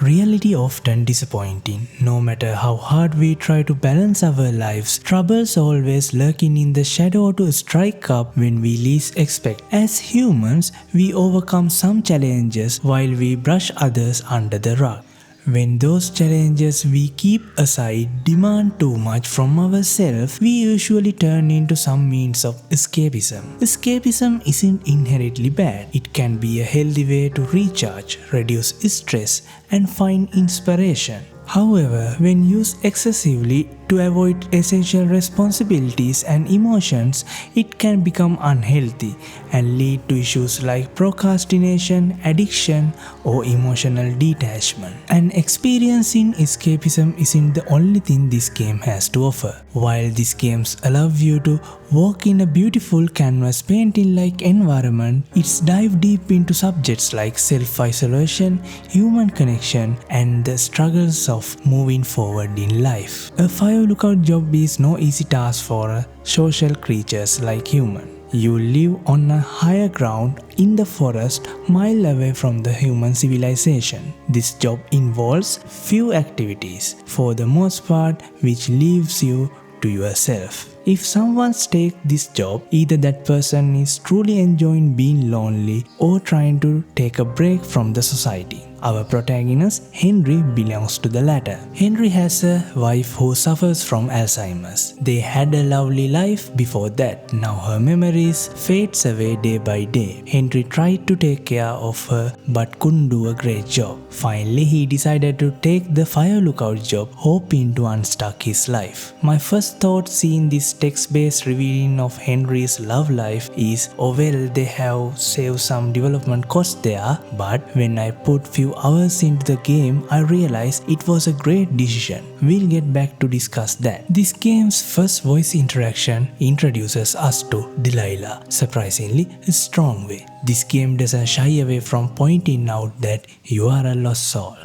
reality often disappointing. No matter how hard we try to balance our lives, troubles always lurking in the shadow to strike up when we least expect. As humans, we overcome some challenges while we brush others under the rug. When those challenges we keep aside demand too much from ourselves, we usually turn into some means of escapism. Escapism isn't inherently bad. It can be a healthy way to recharge, reduce stress, and find inspiration. However, when used excessively to avoid essential responsibilities and emotions, it can become unhealthy and lead to issues like procrastination, addiction, or emotional detachment. And experiencing escapism isn't the only thing this game has to offer. While these games allow you to walk in a beautiful canvas painting-like environment, it's dive deep into subjects like self-isolation, human connection, and the struggles of moving forward in life. A fire lookout job is no easy task for social creatures like humans. You live on a higher ground in the forest, mile away from the human civilization. This job involves few activities, for the most part, which leaves you to yourself. If someone takes this job, either that person is truly enjoying being lonely or trying to take a break from the society. Our protagonist, Henry, belongs to the latter. Henry has a wife who suffers from Alzheimer's. They had a lovely life before that. Now her memories fades away day by day. Henry tried to take care of her but couldn't do a great job. Finally, he decided to take the fire lookout job, hoping to unstuck his life. My first thought seeing this text-based revealing of Henry's love life is, oh well, they have saved some development costs there, but when I put few hours into the game, I realized it was a great decision. We'll get back to discuss that. This game's first voice interaction introduces us to Delilah, surprisingly a strong way. This game doesn't shy away from pointing out that you are a lost soul.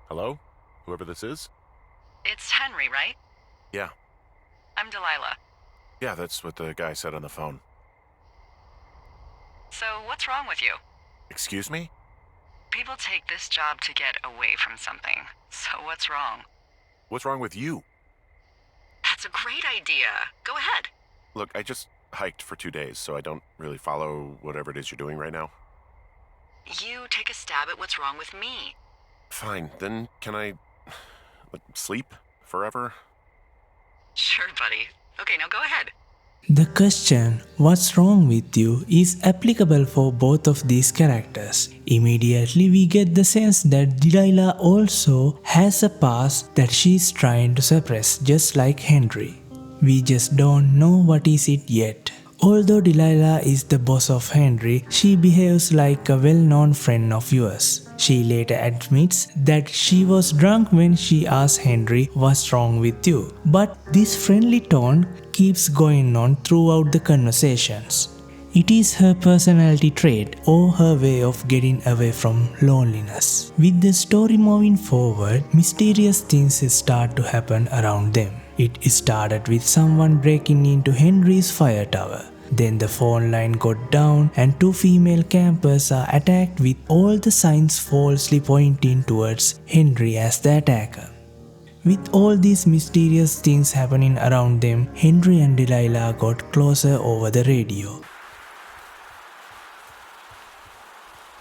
Hello? Whoever this is? It's Henry, right? Yeah. I'm Delilah. Yeah, that's what the guy said on the phone. So, what's wrong with you? Excuse me? People take this job to get away from something. So what's wrong? What's wrong with you? That's a great idea. Go ahead. Look, I just hiked for 2 days, so I don't really follow whatever it is you're doing right now. You take a stab at what's wrong with me. Fine, then can I sleep forever? Sure, buddy. Okay, now go ahead. The question, what's wrong with you, is applicable for both of these characters. Immediately we get the sense that Delilah also has a past that she's trying to suppress, just like Henry. We just don't know what is it yet. Although Delilah is the boss of Henry, she behaves like a well-known friend of yours. She later admits that she was drunk when she asked Henry what's wrong with you. But this friendly tone keeps going on throughout the conversations. It is her personality trait or her way of getting away from loneliness. With the story moving forward, mysterious things start to happen around them. It started with someone breaking into Henry's fire tower. Then the phone line got down and 2 female campers are attacked, with all the signs falsely pointing towards Henry as the attacker. With all these mysterious things happening around them, Henry and Delilah got closer over the radio.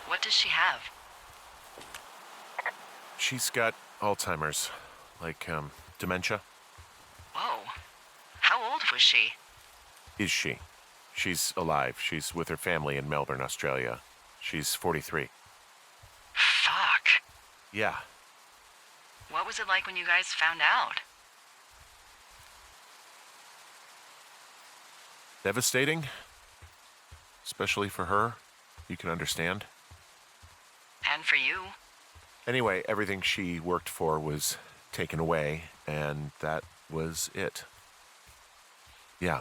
What does she have? She's got Alzheimer's, like, dementia. Whoa. How old was she? Is she? She's alive. She's with her family in Melbourne, Australia. She's 43. Fuck. Yeah. What was it like when you guys found out? Devastating. Especially for her. You can understand. And for you? Anyway, everything she worked for was taken away, and that was it. Yeah.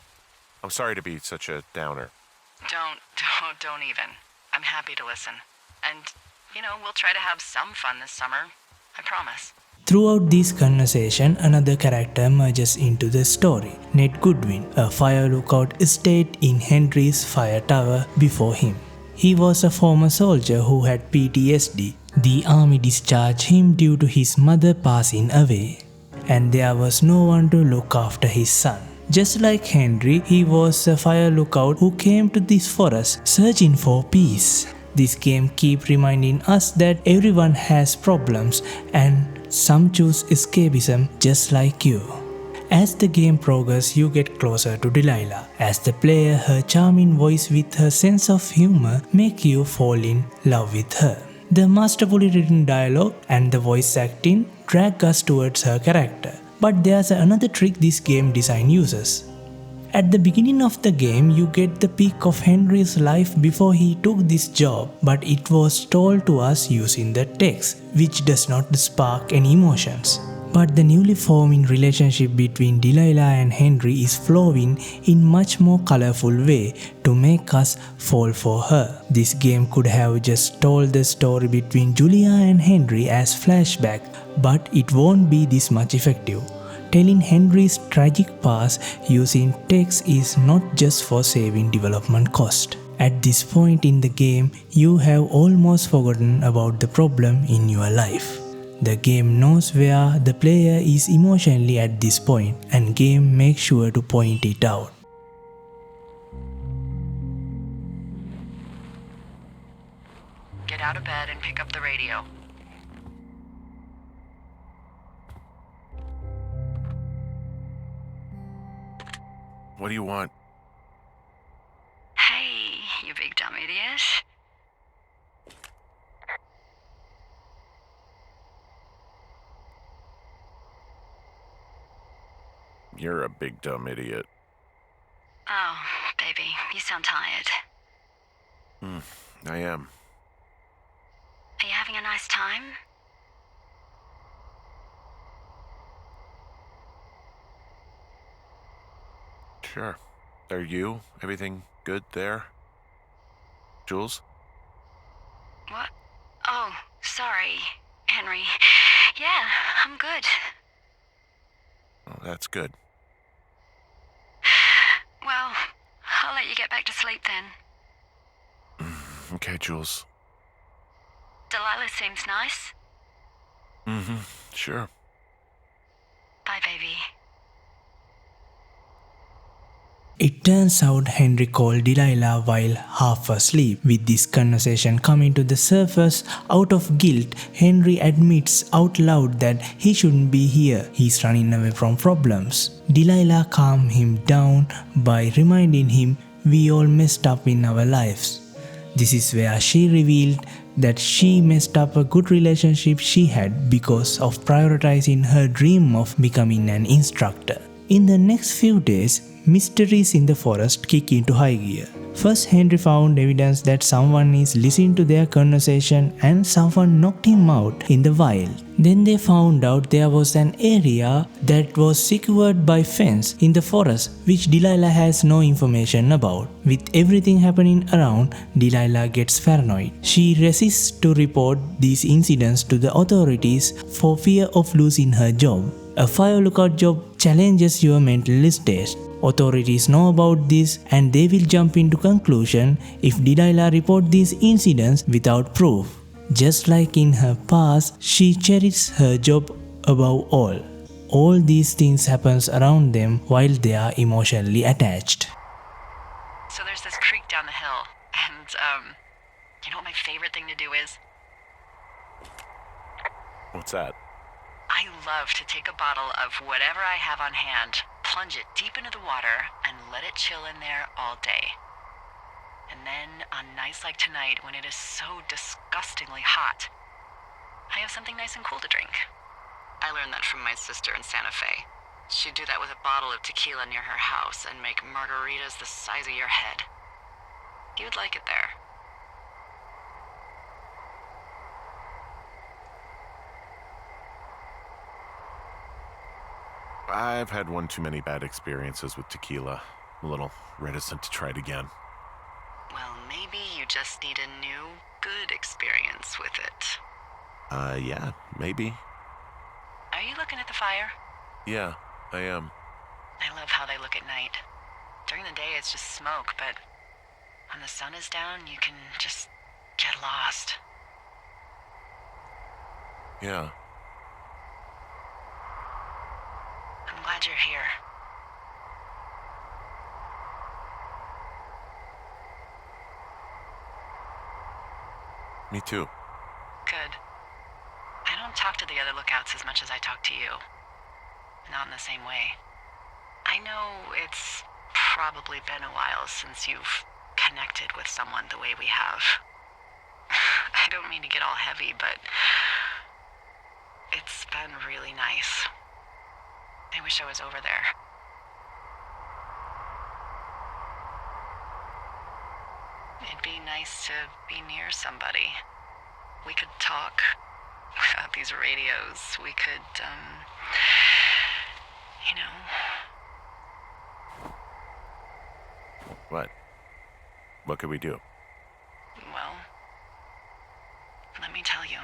I'm sorry to be such a downer. Don't even. I'm happy to listen. And, we'll try to have some fun this summer. I promise. Throughout this conversation, another character emerges into the story, Ned Goodwin, a fire lookout, stayed in Henry's fire tower before him. He was a former soldier who had PTSD, The army discharged him due to his mother passing away, and there was no one to look after his son. Just like Henry, he was a fire lookout who came to this forest searching for peace. This game keeps reminding us that everyone has problems and some choose escapism just like you. As the game progresses, you get closer to Delilah. As the player, her charming voice with her sense of humor make you fall in love with her. The masterfully written dialogue and the voice acting drag us towards her character. But there's another trick this game design uses. At the beginning of the game, you get the peak of Henry's life before he took this job, but it was told to us using the text, which does not spark any emotions. But the newly forming relationship between Delilah and Henry is flowing in much more colorful way to make us fall for her. This game could have just told the story between Julia and Henry as flashback, but it won't be this much effective. Telling Henry's tragic past using text is not just for saving development cost. At this point in the game, you have almost forgotten about the problem in your life. The game knows where the player is emotionally at this point, and game makes sure to point it out. Get out of bed and pick up the radio. What do you want? Hey, you big dumb idiot. You're a big dumb idiot. Oh, baby, you sound tired. I am. Are you having a nice time? Sure. Are you? Everything good there? Jules? What? Oh, sorry, Henry. Yeah, I'm good. Oh, that's good. Well, I'll let you get back to sleep then. Okay, Jules. Delilah seems nice. Sure. Bye, baby. It turns out Henry called Delilah while half asleep. With this conversation coming to the surface, out of guilt, Henry admits out loud that he shouldn't be here. He's running away from problems. Delilah calms him down by reminding him we all messed up in our lives. This is where she revealed that she messed up a good relationship she had because of prioritizing her dream of becoming an instructor. In the next few days, mysteries in the forest kick into high gear. First, Henry found evidence that someone is listening to their conversation and someone knocked him out in the wild. Then they found out there was an area that was secured by fence in the forest which Delilah has no information about. With everything happening around, Delilah gets paranoid. She resists to report these incidents to the authorities for fear of losing her job. A fire lookout job challenges your mental state. Authorities know about this and they will jump into conclusion if Delilah reports these incidents without proof. Just like in her past, she cherishes her job above all. All these things happens around them while they are emotionally attached. So there's this creek down the hill, and, you know what my favorite thing to do is? What's that? I love to take a bottle of whatever I have on hand, plunge it deep into the water, and let it chill in there all day. And then, on nights like tonight, when it is so disgustingly hot, I have something nice and cool to drink. I learned that from my sister in Santa Fe. She'd do that with a bottle of tequila near her house and make margaritas the size of your head. You'd like it there. I've had one too many bad experiences with tequila. I'm a little reticent to try it again. Well, maybe you just need a new, good experience with it. Yeah, maybe. Are you looking at the fire? Yeah, I am. I love how they look at night. During the day, it's just smoke, but when the sun is down, you can just get lost. Yeah. I'm glad you're here. Me too. Good. I don't talk to the other lookouts as much as I talk to you. Not in the same way. I know it's probably been a while since you've connected with someone the way we have. I don't mean to get all heavy, but it's been really nice. I wish I was over there. It'd be nice to be near somebody. We could talk without these radios. We could, you know. What? What could we do? Well, let me tell you.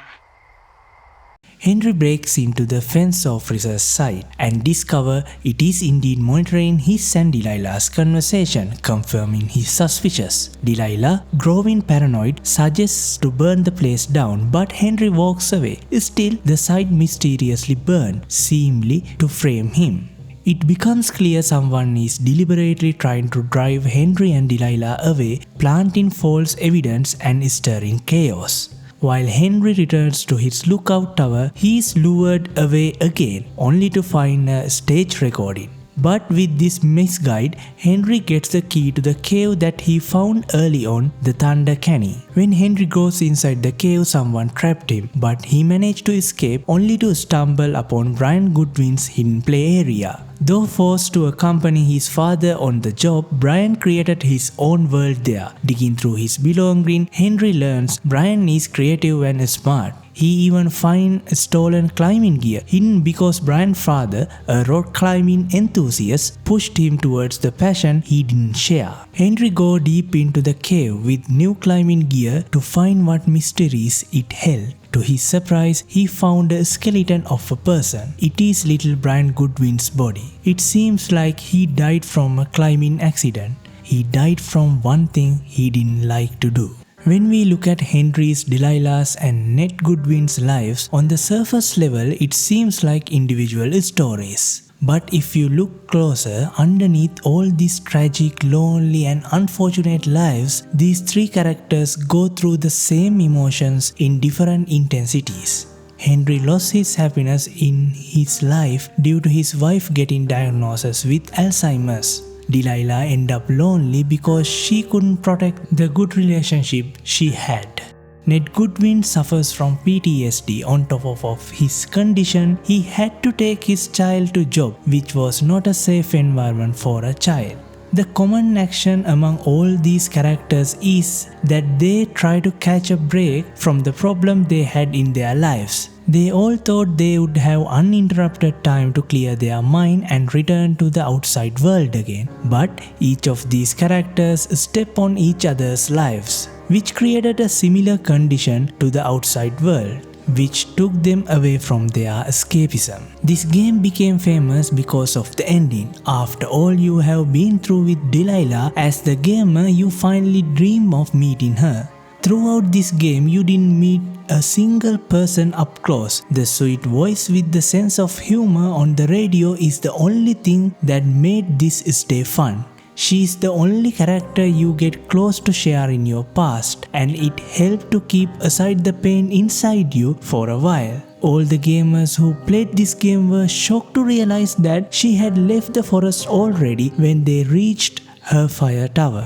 Henry breaks into the fence officer's side and discovers it is indeed monitoring his and Delilah's conversation, confirming his suspicions. Delilah, growing paranoid, suggests to burn the place down, but Henry walks away. Still, the site mysteriously burned, seemingly to frame him. It becomes clear someone is deliberately trying to drive Henry and Delilah away, planting false evidence and stirring chaos. While Henry returns to his lookout tower, he is lured away again, only to find a stage recording. But with this misguide, Henry gets the key to the cave that he found early on, the Thunder Canny. When Henry goes inside the cave, someone trapped him, but he managed to escape only to stumble upon Brian Goodwin's hidden play area. Though forced to accompany his father on the job, Brian created his own world there. Digging through his belongings, Henry learns Brian is creative and smart. He even finds stolen climbing gear hidden because Brian's father, a rock climbing enthusiast, pushed him towards the passion he didn't share. Henry goes deep into the cave with new climbing gear to find what mysteries it held. To his surprise, he found a skeleton of a person. It is little Brian Goodwin's body. It seems like he died from a climbing accident. He died from one thing he didn't like to do. When we look at Henry's, Delilah's and Ned Goodwin's lives, on the surface level it seems like individual stories. But if you look closer, underneath all these tragic, lonely and unfortunate lives, these three characters go through the same emotions in different intensities. Henry lost his happiness in his life due to his wife getting diagnosed with Alzheimer's. Delilah ended up lonely because she couldn't protect the good relationship she had. Ned Goodwin suffers from PTSD. On top of his condition, he had to take his child to job, which was not a safe environment for a child. The common action among all these characters is that they try to catch a break from the problem they had in their lives. They all thought they would have uninterrupted time to clear their mind and return to the outside world again. But each of these characters step on each other's lives, which created a similar condition to the outside world, which took them away from their escapism. This game became famous because of the ending. After all you have been through with Delilah, as the gamer you finally dream of meeting her. Throughout this game you didn't meet a single person up close. The sweet voice with the sense of humor on the radio is the only thing that made this stay fun. She is the only character you get close to share in your past, and it helped to keep aside the pain inside you for a while. All the gamers who played this game were shocked to realize that she had left the forest already when they reached her fire tower.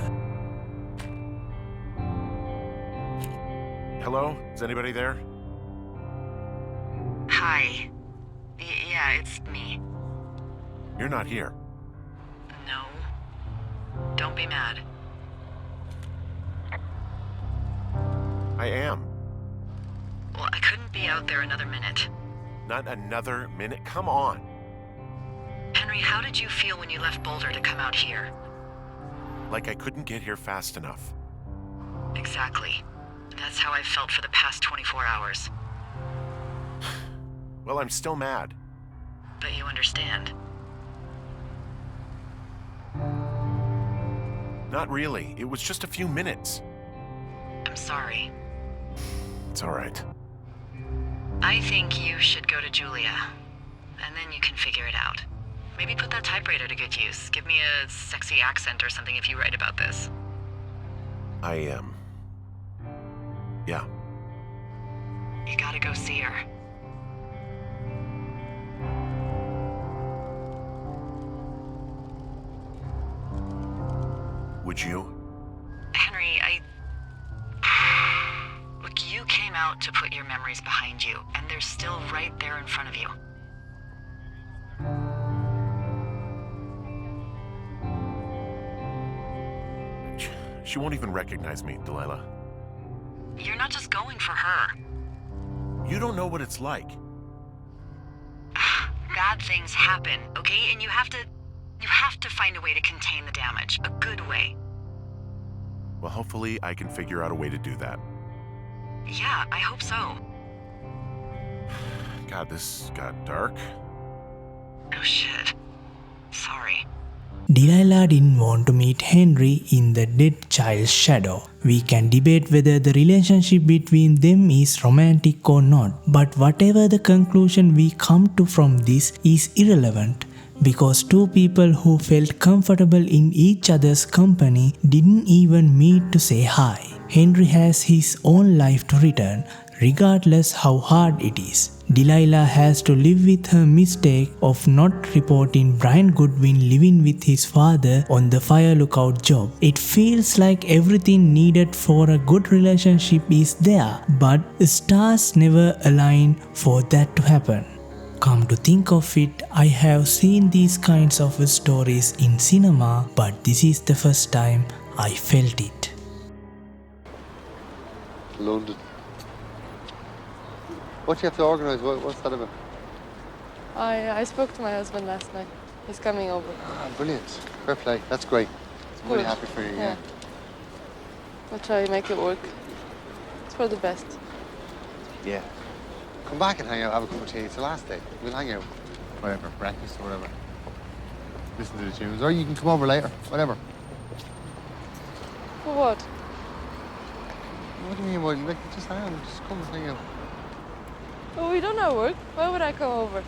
Hello? Is anybody there? Hi. Yeah, it's me. You're not here. No. Don't be mad. I am. Well, I couldn't be out there another minute. Not another minute. Come on. Henry, how did you feel when you left Boulder to come out here? Like I couldn't get here fast enough. Exactly. That's how I've felt for the past 24 hours. Well, I'm still mad. But you understand. Not really. It was just a few minutes. I'm sorry. It's all right. I think you should go to Julia, and then you can figure it out. Maybe put that typewriter to good use. Give me a sexy accent or something if you write about this. I am. Yeah. You gotta go see her. Would you? Henry, Look, you came out to put your memories behind you, and they're still right there in front of you. She won't even recognize me, Delilah. You're not just going for her. You don't know what it's like. Bad things happen, okay? And you have to find a way to contain the damage. A good way. Well, hopefully I can figure out a way to do that. Yeah, I hope so. God, this got dark. Oh shit. Sorry. Delilah didn't want to meet Henry in the dead child's shadow. We can debate whether the relationship between them is romantic or not, but whatever the conclusion we come to from this is irrelevant, because two people who felt comfortable in each other's company didn't even meet to say hi. Henry has his own life to return, regardless how hard it is. Delilah has to live with her mistake of not reporting Brian Goodwin living with his father on the fire lookout job. It feels like everything needed for a good relationship is there, but stars never align for that to happen. Come to think of it, I have seen these kinds of stories in cinema, but this is the first time I felt it. London. What do you have to organise? What's that about? I spoke to my husband last night. He's coming over. Ah, brilliant. Fair play. That's great. I'm really Good. happy for you, yeah. We'll try to make it work. It's for the best. Yeah. Come back and hang out, have a cup of tea. It's the last day. We'll hang out. Whatever, breakfast or whatever. Listen to the tunes. Or you can come over later. Whatever. For what? What do you mean? What? Like, just hang out. Just come and hang out. Oh, we don't have work. Why would I come over?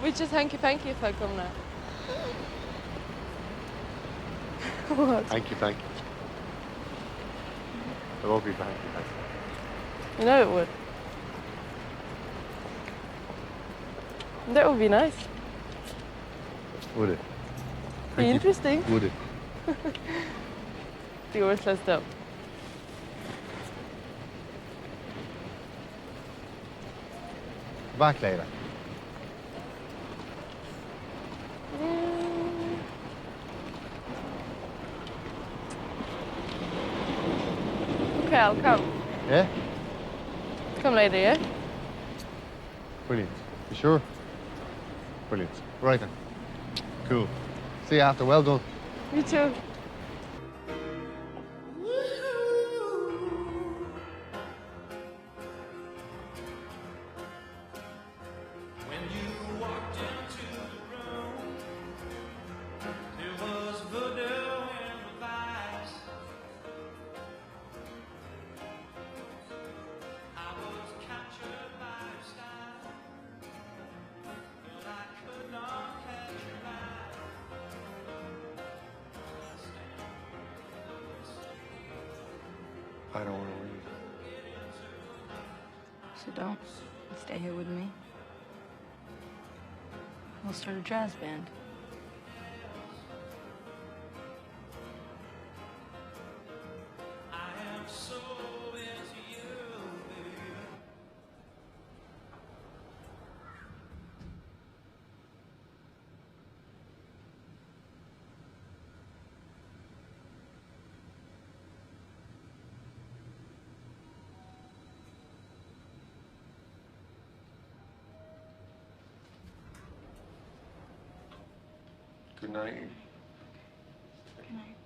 We just hanky-panky if I come now. What? Thank you. I won't be back. You know it would. That would be nice. Would it? Be interesting. Would it? Be worthless though. Back later. Okay, I'll come. Yeah? Come later, yeah? Brilliant. You sure? Brilliant. Right then. Cool. See you after. Well done. You too. I don't want to leave. So don't. Stay here with me. We'll start a jazz band. Good night. Good night.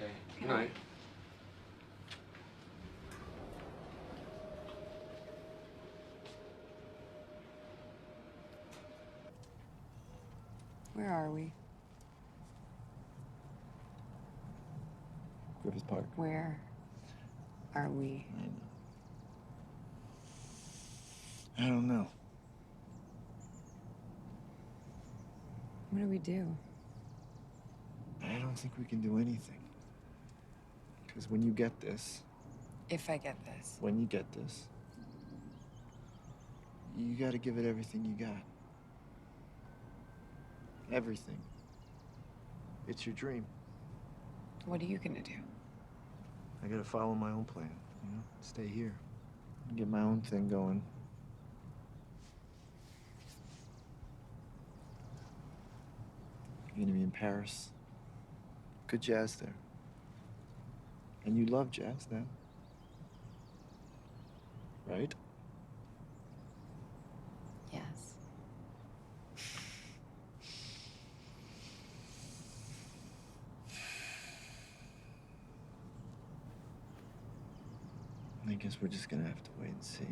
Okay. Good night. Where are we? Griffith Park. Where are we? I don't know. What do we do? I don't think we can do anything. Because when you get this, If I get this. when you get this, you gotta give it everything you got. Everything. It's your dream. What are you gonna do? I gotta follow my own plan, you know? Stay here. Get my own thing going. You're gonna be in Paris. Good jazz there. And you love jazz now. Right? Yes. I guess we're just gonna have to wait and see.